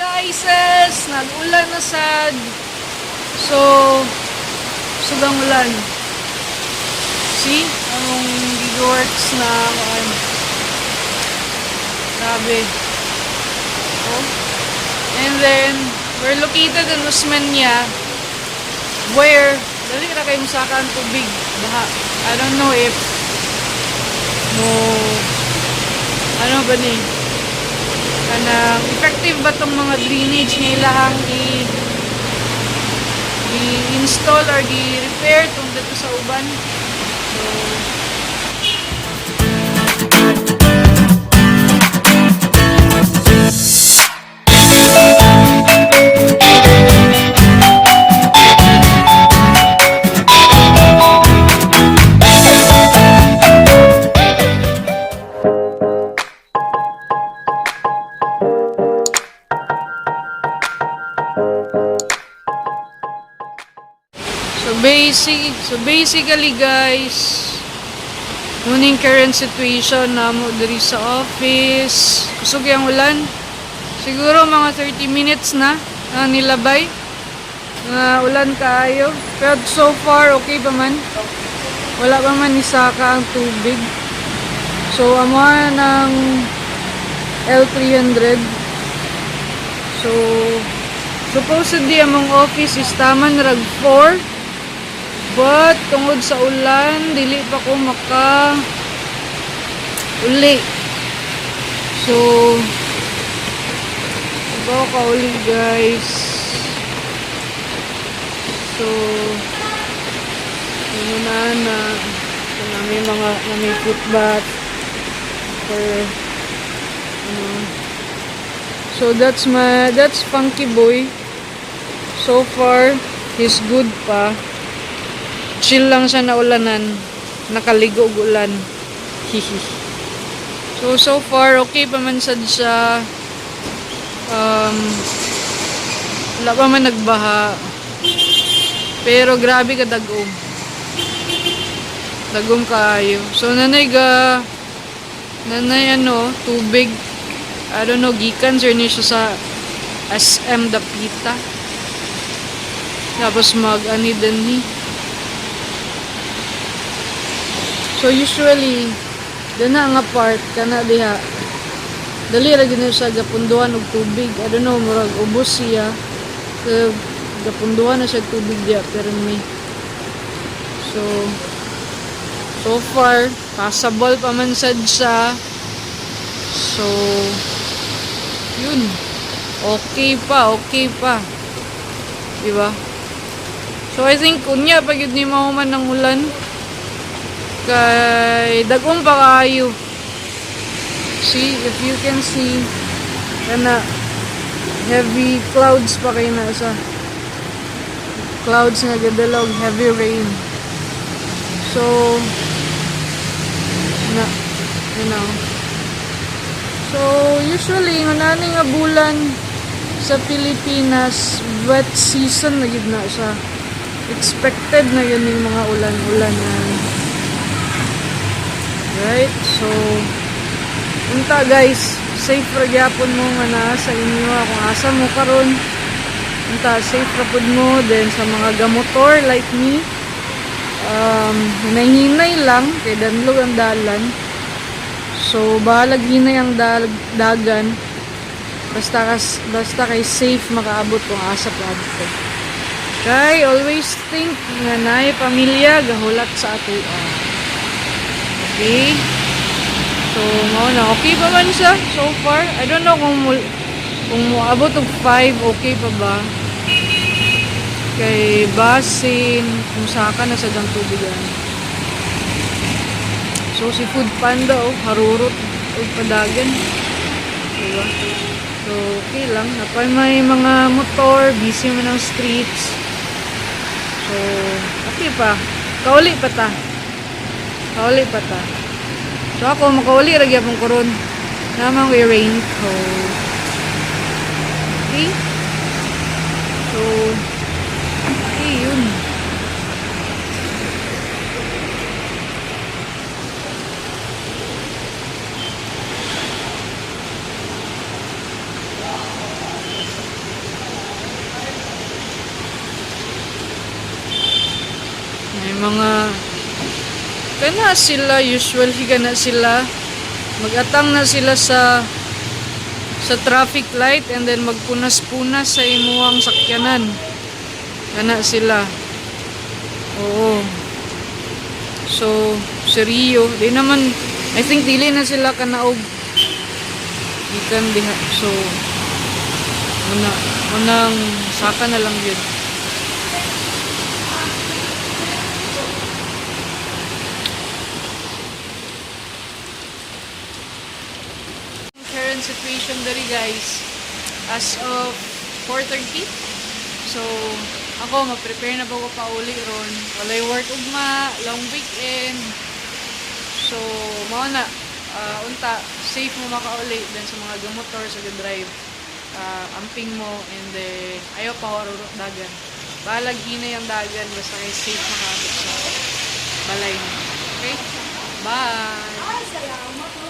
KIESHE'S, nag-ulan na sad. So, sugang ulan. See? Anong works na grabe. Oh. And then, we're located in Osmania where dali na kayo musaka ang tubig. Baha. I don't know if ano ba ni? Kanang effective ba tong mga drainage nga ilahang i-install or i-repair tong dito sa uban. So, So basically guys, muning current situation na mo diri sa office. Kusog yung ulan. Siguro mga 30 minutes na nilabay. Ulan kaayo. Pero so far okay pa man. Wala pa man isaka ang tubig. So amuha ng L300. So supposedly among office is taman rag 4. But, tungod sa ulan, dili pa ko uli. So, bago ka uli guys. So, may footbath for, so that's Funky Boy. So far, he's good pa. Chill lang siya na ulanan. Nakaligo ulan. Hihi. So far, okay pa man sad siya. Wala pa man nagbaha. Pero grabe ka dagom. Dagom kaayo. So nanay tubig. I don't know, gikan sir ni siya sa SM Dapita. Tapos mag-ani din ni. So usually, dana nga part kana diha. Dali ra gid siya gapunduhan og tubig. I don't know, murag ubos siya. Gapunduhan na siya tubig diha pero may. So far, passable pa man sad siya. So yun. Okay pa. Diba? So I think kunya pag yun ni mahuman ng ulan. Kay dagong pa kayo. See, if you can see, kana heavy clouds pa kayo na sa clouds nga gadalog, heavy rain. So so usually ngunani nga bulan sa Pilipinas, wet season na gid na siya. Expected na yun yung mga ulan na. Right? So, unta guys, safe ra gyapon mo nga na sa inyo kung asa mo karon. Unta safe ra pud mo then sa mga gamotor like me. Hinay-hinay lang kay danlog ang dalan. So, bahalag hinay ang dagan. Basta kay safe makaabot kung asa pa adto. Kay always think nga naay pamilya gahulat sa ato. Okay. So, okay pa man siya so far. I don't know kung moabot og 5, okay pa ba? Kay basin, kung saka na sa dang tubigan. So, si Food Panda, harurot o padagan. Diba? So, okay lang. Napay may mga motor, busy mo ng streets. So, okay pa. Kauli pa ta. So ako makauli ra gyapon karon. Namang we raincoat. Okay? So okay yun. mga kana sila, usually kana sila magatang na sila sa traffic light and then magpunas-punas sa imuang sakyanan. Kana sila. Oo. So, seriyo. Di naman, I think dili na sila kanaog. Ikan diha. So, munang saka na lang yun. Current situation dari guys, as of 4:30. So, ako, ma-prepare na ba ko pa uli ron. Walay work ugma, long weekend. So, mao na, unta, safe mo makauli dan sa mga gamotor sa drive. Amping mo, and then, ayaw pa warurot dagan. Balag na yung dagan, basta kayo safe makaabot sa balay mo. Okay? Bye!